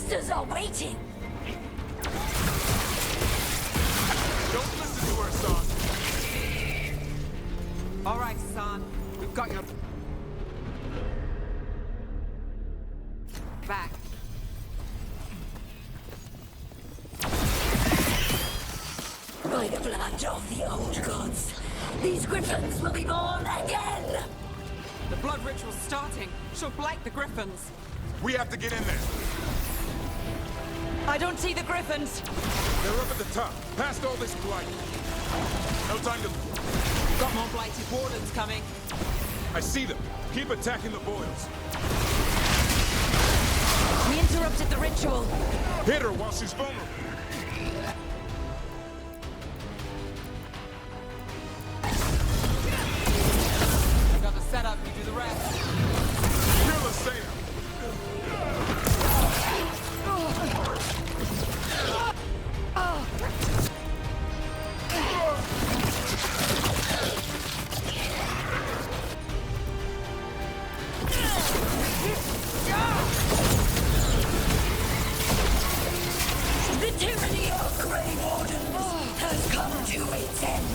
monsters are waiting. Don't listen to her, son. All right, son. We've got your back. By the blood of the old gods, these griffins will be born again! The blood ritual's starting. She'll blight the griffins. We have to get in there. I don't see the griffins. They're up at the top, past all this blight. No time to... Got more blighted wardens coming. I see them. Keep attacking the boils. We interrupted the ritual. Hit her while she's vulnerable. I got the setup, you do the rest. Kill the Sayer. The tyranny of Grey Wardens has come to its end.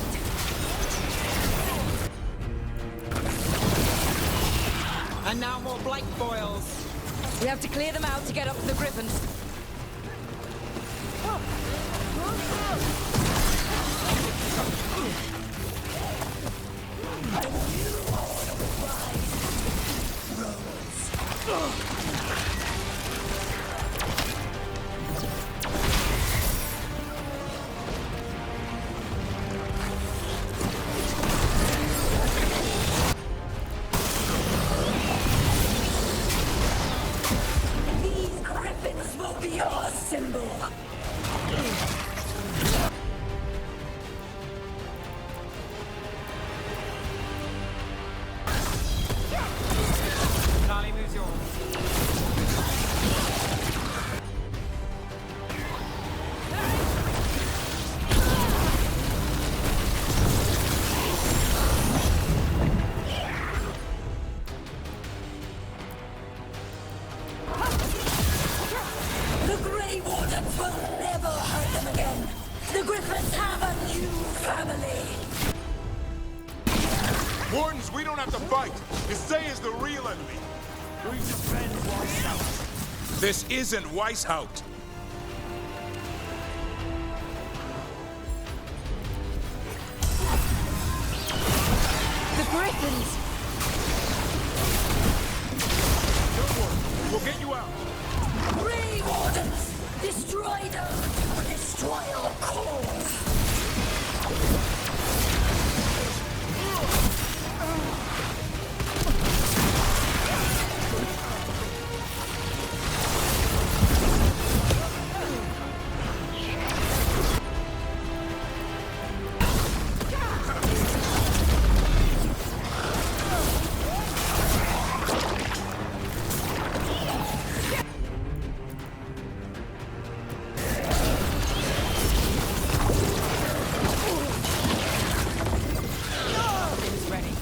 And now more blight boils. We have to clear them out to get up to the griffins. These griffins will be our symbol. Carly moves yours. The Grey Wardens will never hurt them again. The griffins have a new family. Wardens, we don't have to fight. Isaiah's the real enemy. We defend Weishaut. This isn't Weishaut. The griffins! Don't worry, we'll get you out. Grey Wardens, destroy them. Destroy our cause. It's ready.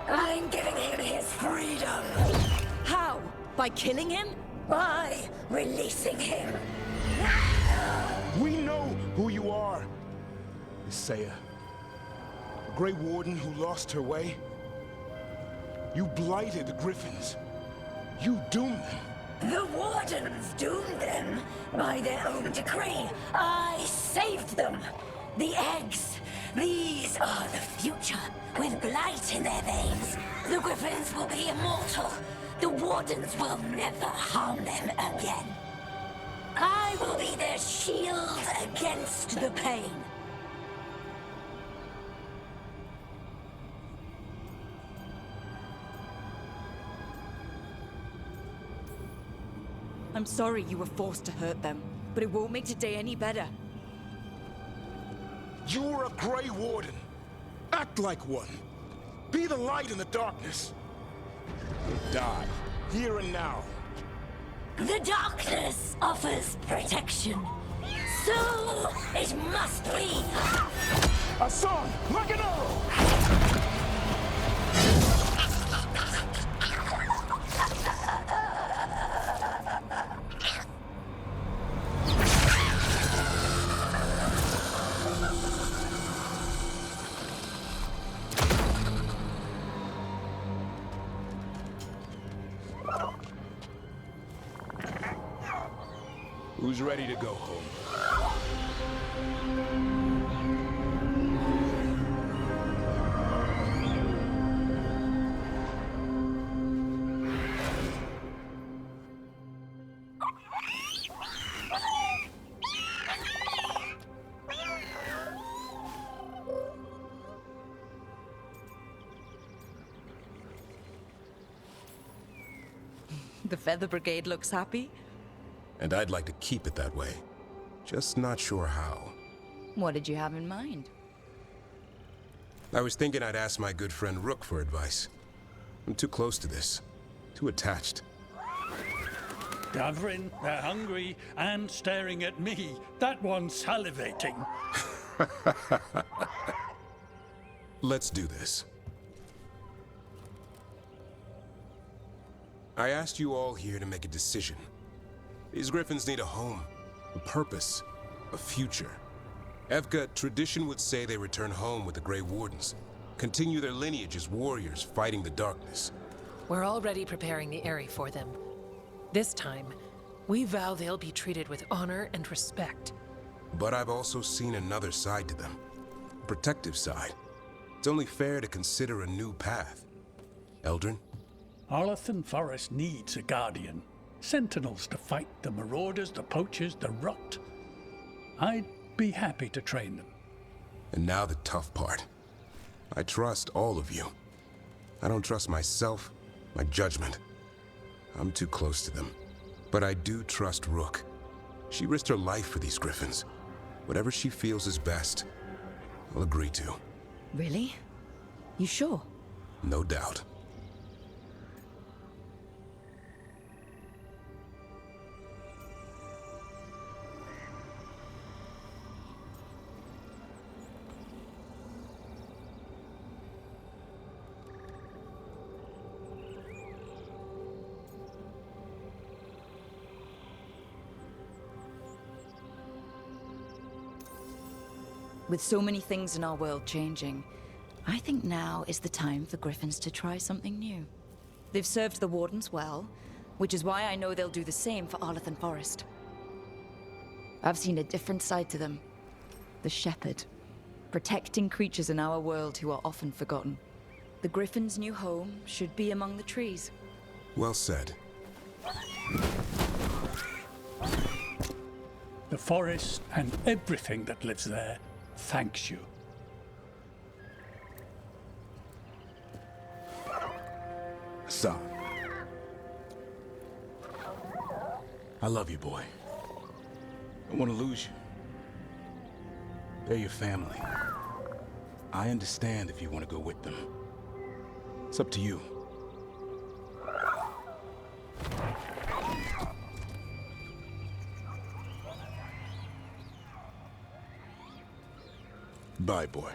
I'm giving him his freedom. How? By killing him? by releasing him. We know who you are, Isaiah. A Grey Warden who lost her way. You blighted the Griffins. You doomed them. The Wardens doomed them by their own decree. I saved them. The eggs. These are the future. With blight in their veins, the Griffins will be immortal. The Wardens will never harm them again. I will be their shield against the pain. I'm sorry you were forced to hurt them, but it won't make today any better. You're a Grey Warden. Act like one. Be the light in the darkness. Die, here and now. The darkness offers protection. So it must be. Hassan, like an arrow! Who's ready to go home? The Feather Brigade looks happy. And I'd like to keep it that way. Just not sure how. What did you have in mind? I was thinking I'd ask my good friend Rook for advice. I'm too close to this. Too attached. Davrin, they're hungry and staring at me. That one's salivating. Let's do this. I asked you all here to make a decision. These Griffins need a home, a purpose, a future. Evka, tradition would say they return home with the Grey Wardens, continue their lineage as warriors fighting the darkness. We're already preparing the Eyrie for them. This time, we vow they'll be treated with honor and respect. But I've also seen another side to them. A protective side. It's only fair to consider a new path. Eldrin? Arlathan Forest needs a guardian. Sentinels to fight the marauders, the poachers, the rot. I'd be happy to train them. And now the tough part. I trust all of you. I don't trust myself, my judgment. I'm too close to them. But I do trust Rook. She risked her life for these Griffins. Whatever she feels is best, I'll agree to. Really? You sure? No doubt. With so many things in our world changing, I think now is the time for Griffins to try something new. They've served the Wardens well, which is why I know they'll do the same for Arlathan Forest. I've seen a different side to them. The Shepherd, protecting creatures in our world who are often forgotten. The Griffin's new home should be among the trees. Well said. The forest and everything that lives there thanks you. Hassan. I love you, boy. I don't want to lose you. They're your family. I understand if you want to go with them. It's up to you. Bye, boy.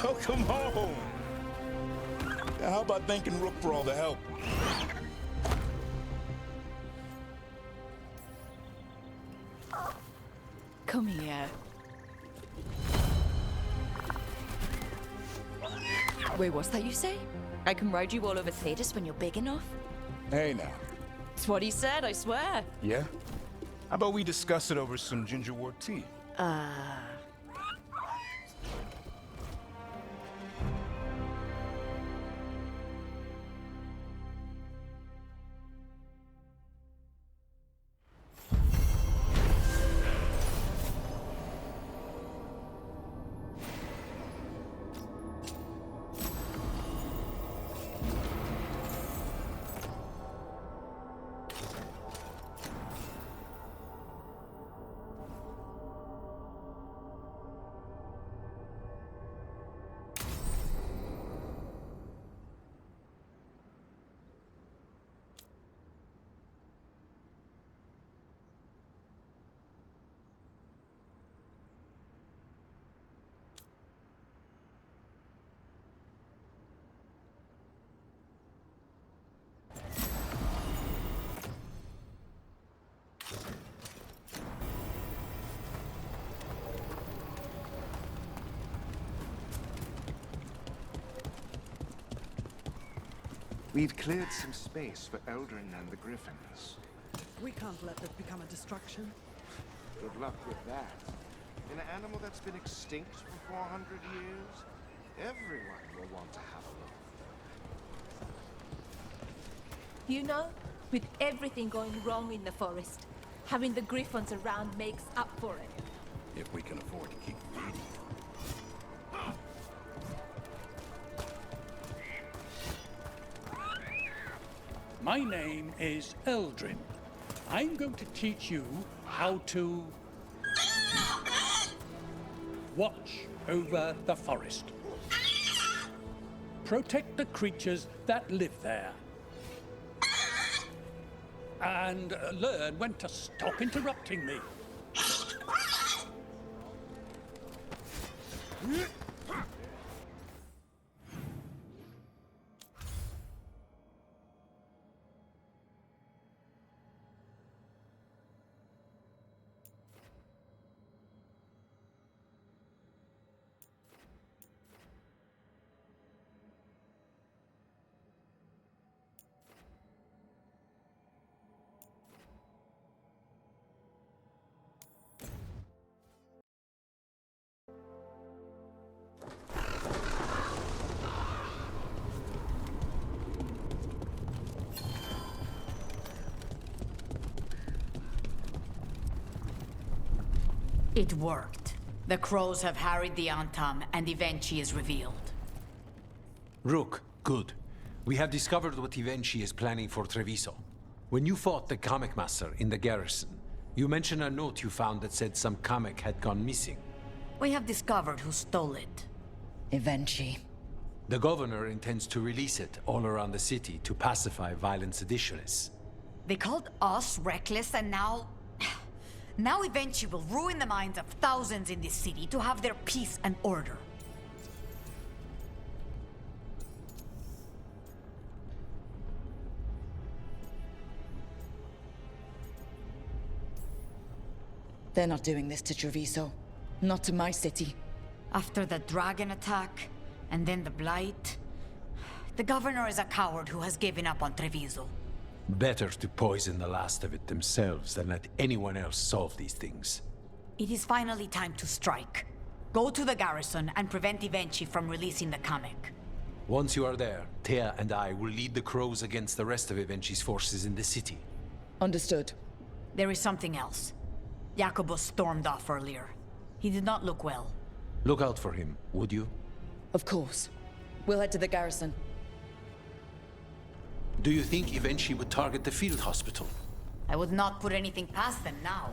Welcome home. Now, how about thanking Rook for all the help? Come here. Wait, what's that you say? I can ride you all over Thetis when you're big enough? Hey, now. It's what he said, I swear. Yeah? How about we discuss it over some gingerwort tea? We've cleared some space for Eldrin and the Griffins. We can't let this become a distraction. Good luck with that. An animal that's been extinct for 400 years? Everyone will want to have a look. You know, with everything going wrong in the forest, having the Griffins around makes up for it. If we can afford to keep feeding them. My name is Eldrin. I'm going to teach you how to watch over the forest. Protect the creatures that live there. And learn when to stop interrupting me. It worked. The crows have harried the Antam, and Ivenchi is revealed. Rook, good. We have discovered what Ivenchi is planning for Treviso. When you fought the Kamek Master in the garrison, you mentioned a note you found that said some Kamek had gone missing. We have discovered who stole it. Ivenchi. The governor intends to release it all around the city to pacify violent seditionists. They called us reckless, and now... Now Ivenchi will ruin the minds of thousands in this city to have their peace and order. They're not doing this to Treviso. Not to my city. After the dragon attack, and then the blight... The governor is a coward who has given up on Treviso. Better to poison the last of it themselves than let anyone else solve these things. It is finally time to strike. Go to the garrison and prevent Ivenchi from releasing the Kamek. Once you are there, Thea and I will lead the crows against the rest of Ivenchi's forces in the city. Understood. There is something else. Jacobus stormed off earlier. He did not look well. Look out for him, would you? Of course. We'll head to the garrison. Do you think Ivenchi would target the field hospital? I would not put anything past them now.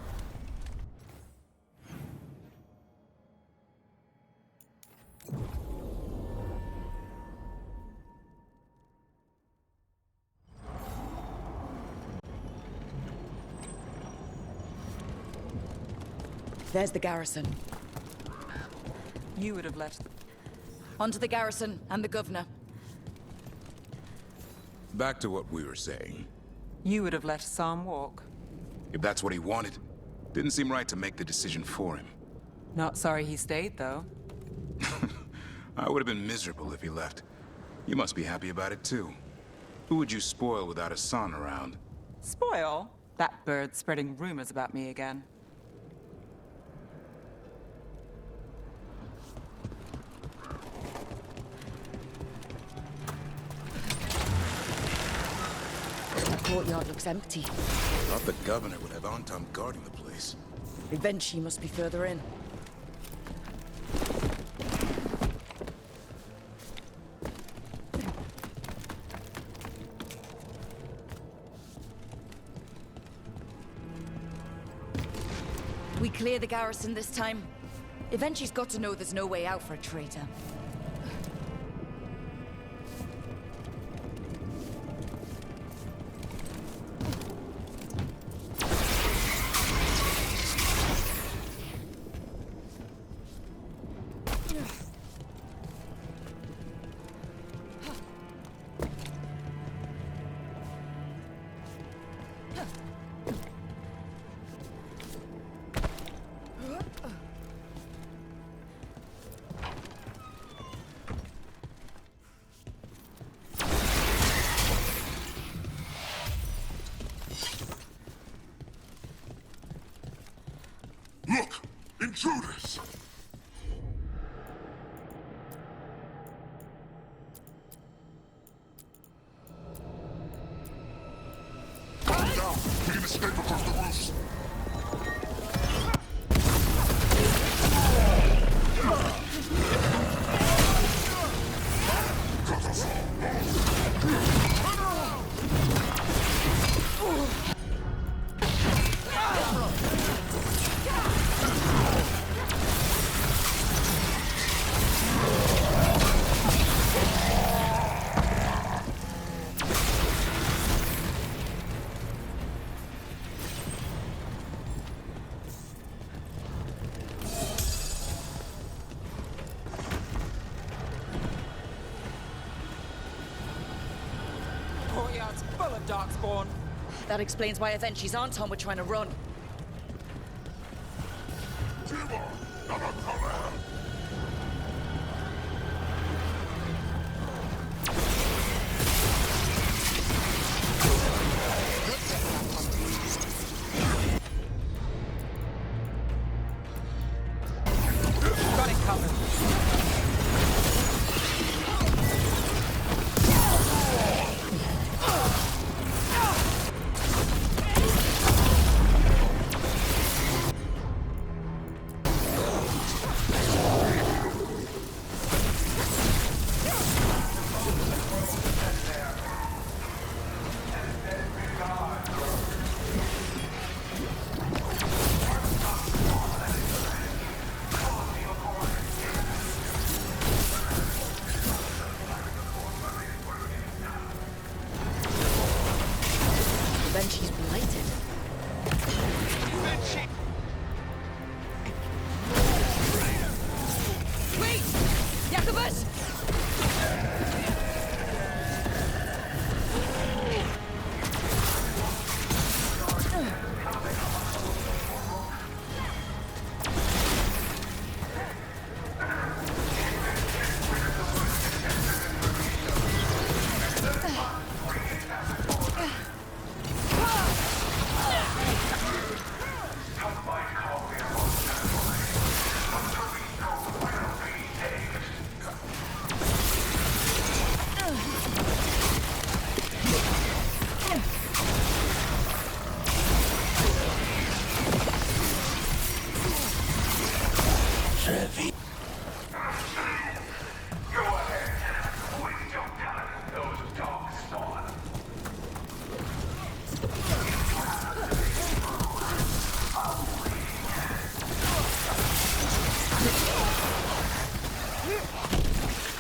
There's the garrison. You would have let... Onto the garrison and the governor. Back to what we were saying. You would have let Sam walk. If that's what he wanted, didn't seem right to make the decision for him. Not sorry he stayed, though. I would have been miserable if he left. You must be happy about it, too. Who would you spoil without a son around? Spoil? That bird's spreading rumors about me again. The courtyard looks empty. Thought the governor would have Anton guarding the place. Eventually must be further in. We clear the garrison this time. Eventually's got to know there's no way out for a traitor. Look! Intruders! Now, we can escape across the roofs! Courtyard's full of darkspawn. That explains why Eventually's Anton were trying to run. Got it covered. Eventually's blighted. Wait! Jacobus!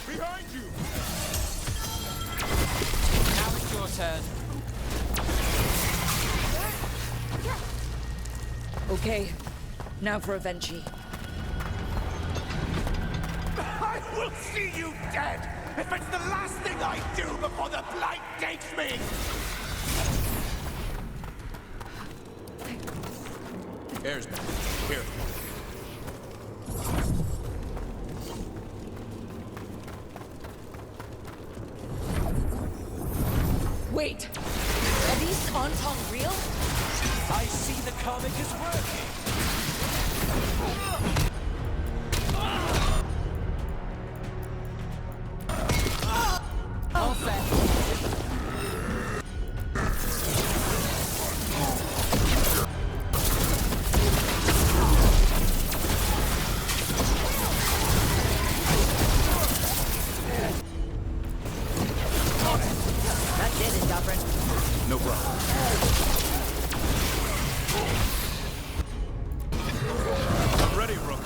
Behind you! Now it's your turn. Okay, now for Eventually. will see you dead if it's the last thing I do before the blight takes me! Air's back. Here. Wait! Are these Ontong real? I see the comic is working! All set. That did it, Dufferin. No problem. I'm ready, Rook.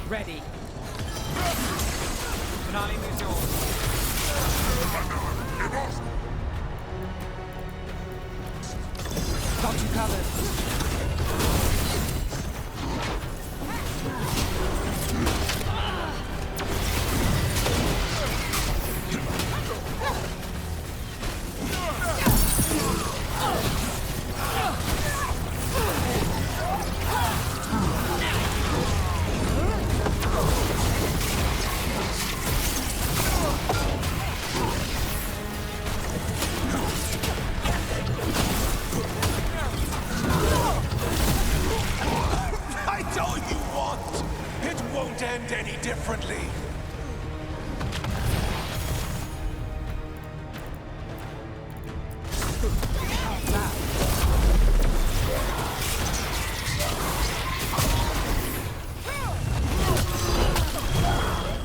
Ready. Finale mission. Got you covered. I told you once! It won't end any differently!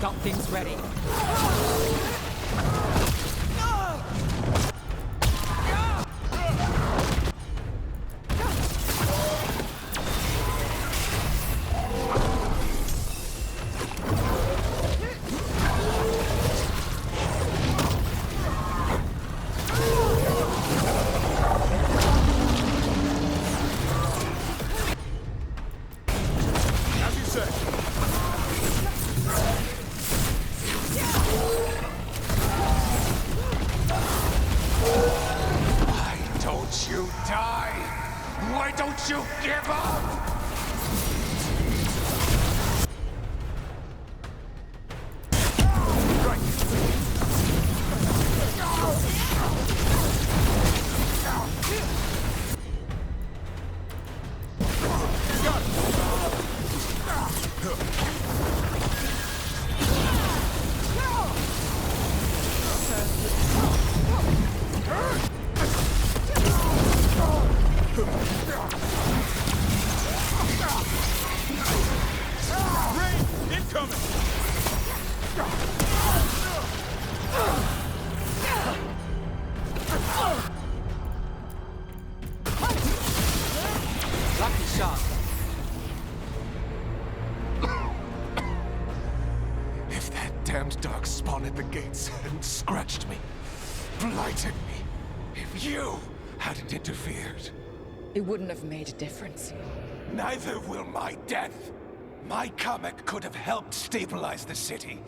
Got things ready. As you say. Why don't you die? Why don't you give up? Rain incoming! Lucky shot. If that damned dark spawn at the gates hadn't scratched me, blighted me, if you hadn't interfered, It wouldn't have made a difference. neither will my death. My comic could have helped stabilize the city.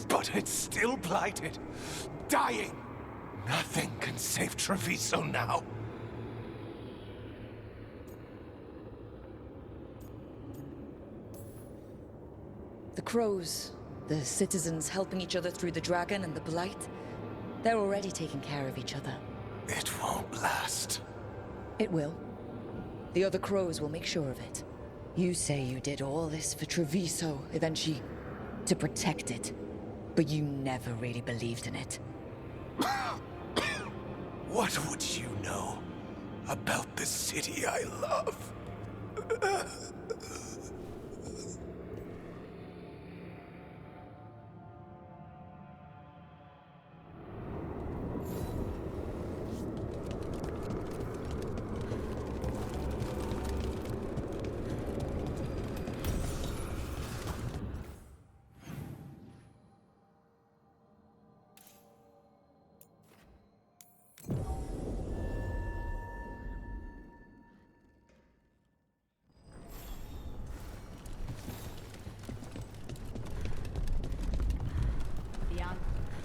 But it's still blighted, dying. Nothing can save Treviso now. The crows, the citizens helping each other through the dragon and the blight, they're already taking care of each other. It won't last. It will. The other crows will make sure of it. You say you did all this for Treviso, eventually, to protect it. But you never really believed in it. What would you know about the city I love?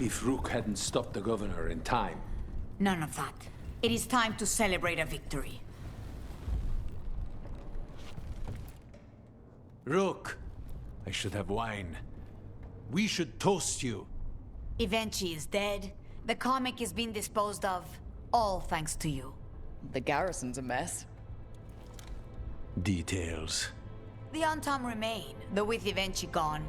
if Rook hadn't stopped the governor in time. None of that. It is time to celebrate a victory. Rook, I should have wine. We should toast you. Evenchi is dead. The comic is being disposed of. All thanks to you. The garrison's a mess. Details. The Untom remain, though with Evenchi gone,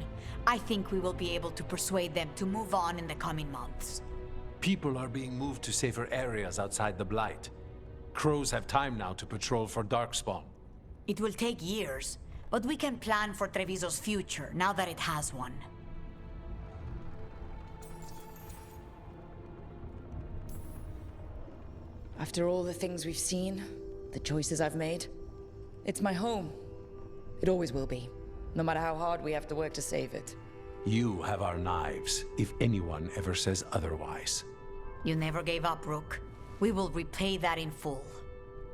I think we will be able to persuade them to move on in the coming months. People are being moved to safer areas outside the Blight. Crows have time now to patrol for Darkspawn. It will take years, but we can plan for Treviso's future now that it has one. After all the things we've seen, the choices I've made, it's my home. It always will be, no matter how hard we have to work to save it. You have our knives, if anyone ever says otherwise. You never gave up, Rook. We will repay that in full.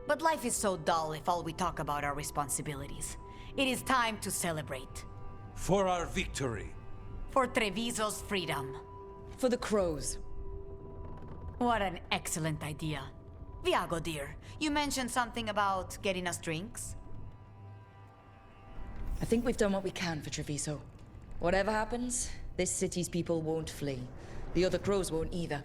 But life is so dull if all we talk about are responsibilities. It is time to celebrate. For our victory. For Treviso's freedom. For the crows. What an excellent idea. Viago, dear, you mentioned something about getting us drinks? I think we've done what we can for Treviso. Whatever happens, this city's people won't flee. The other crows won't either.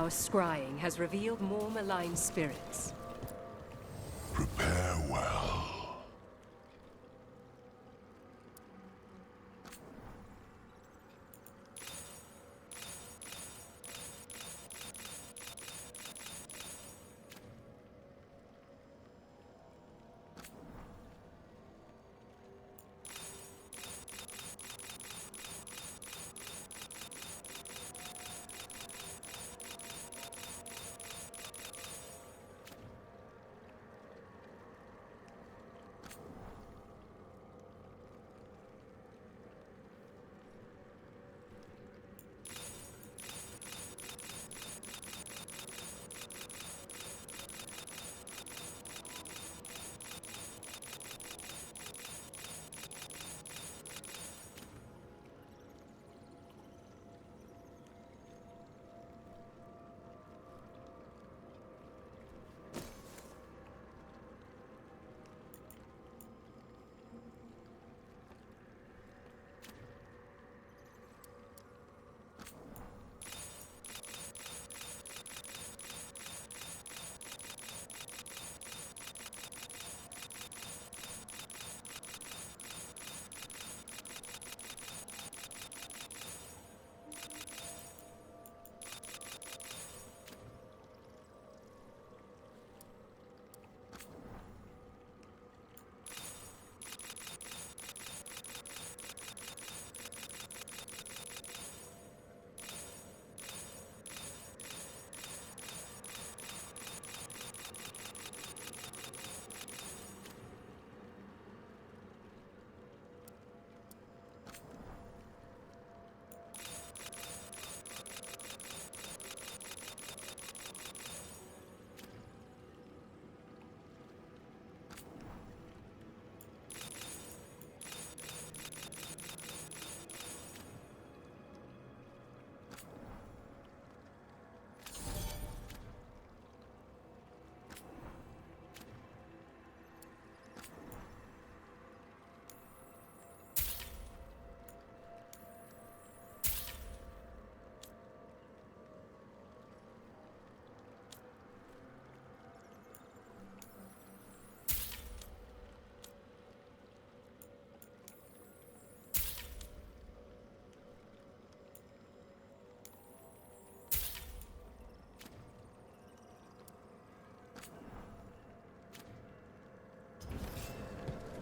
Our scrying has revealed more malign spirits. Prepare well.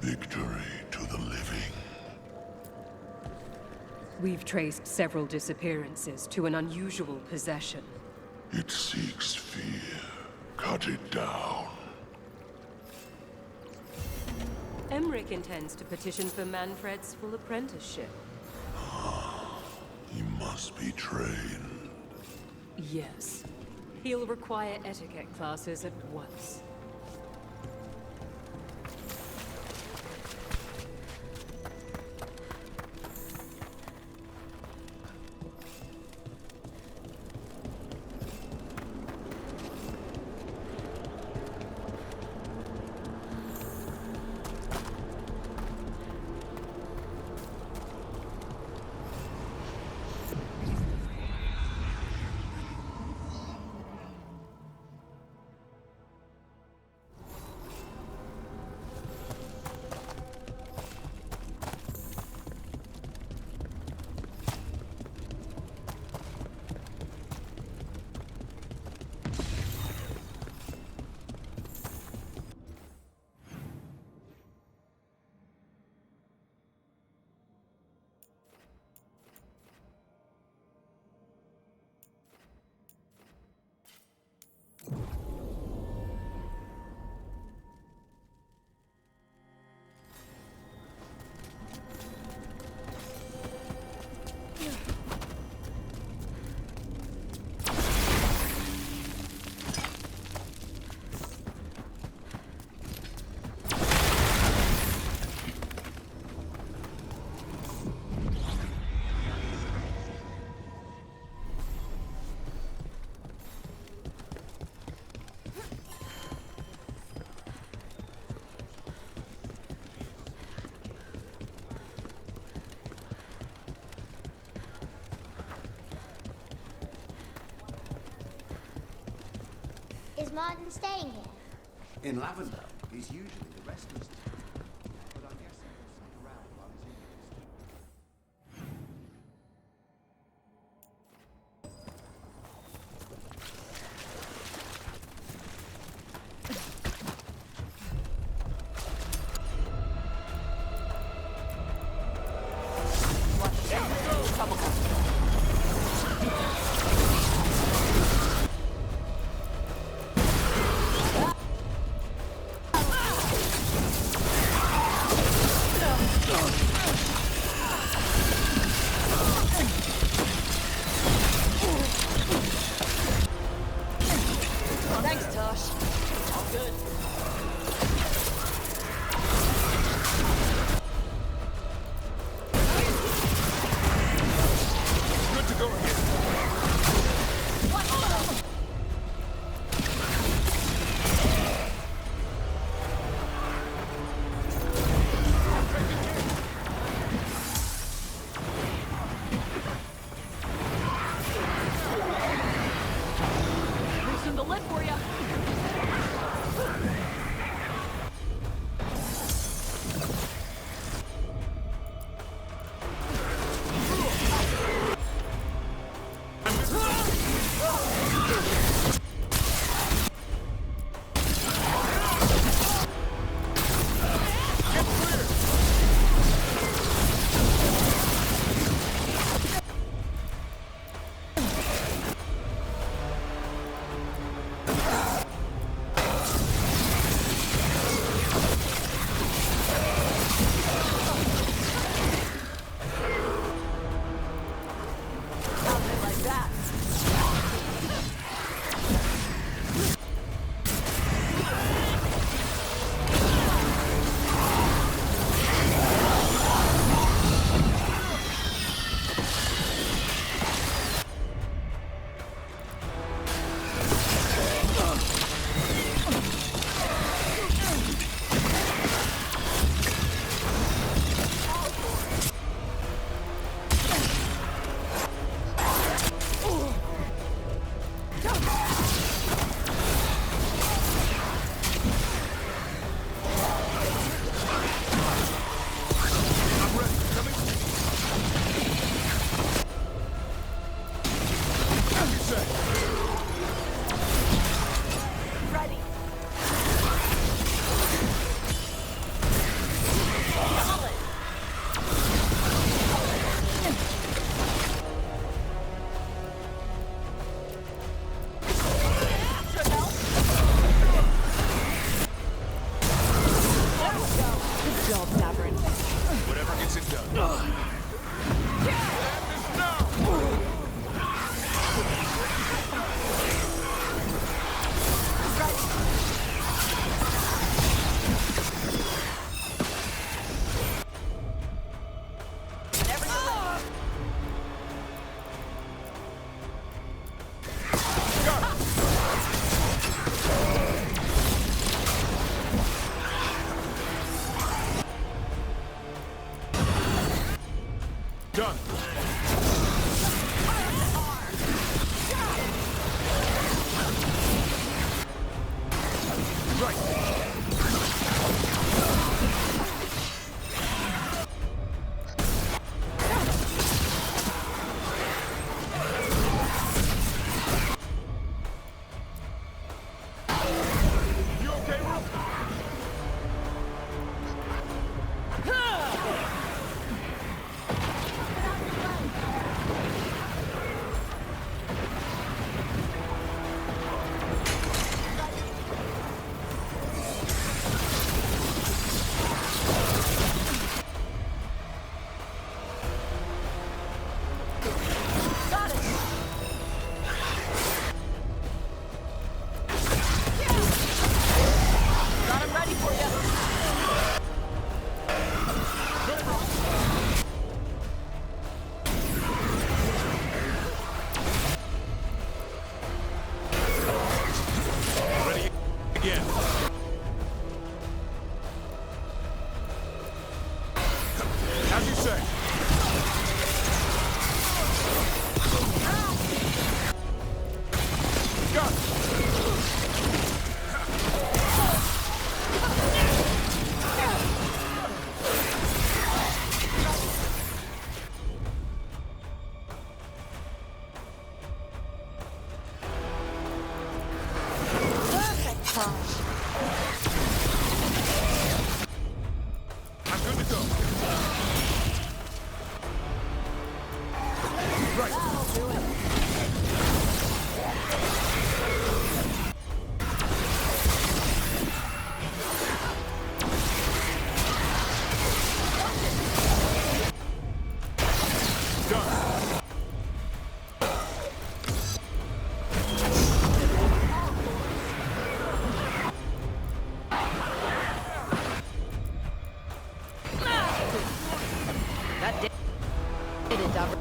Victory to the living. We've traced several disappearances to an unusual possession. It seeks fear. Cut it down. Emmerich intends to petition for Manfred's full apprenticeship. He must be trained. Yes. He'll require etiquette classes at once. Martin staying here? In Lavender, he's usually the restless type. But I guess he will stick around while he's in That did it, Dobber.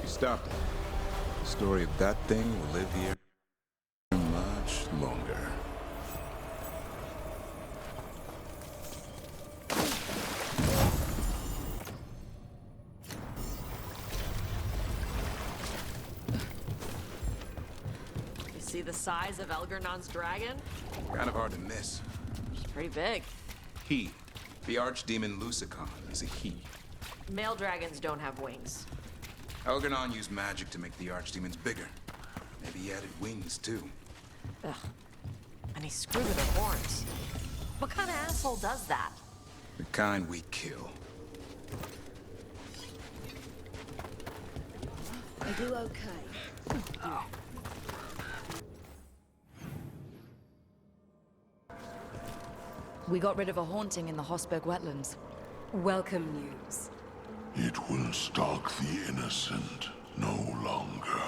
Stopped it. The story of that thing will live here much longer. You see the size of Elgernon's dragon? Kind of hard to miss. It's pretty big. He, the archdemon Lucicon, is a he. Male dragons don't have wings. Elgernon used magic to make the archdemons bigger. Maybe he added wings, too. Ugh. And he screwed with her horns. What kind of asshole does that? The kind we kill. I do okay. Oh. We got rid of a haunting in the Hosberg wetlands. Welcome news. It will stalk the innocent no longer.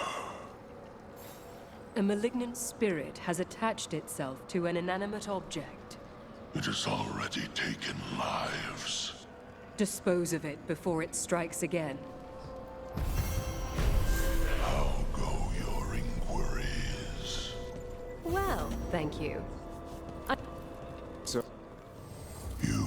A malignant spirit has attached itself to an inanimate object. It has already taken lives. Dispose of it before it strikes again. How go your inquiries? Well, thank you. So, you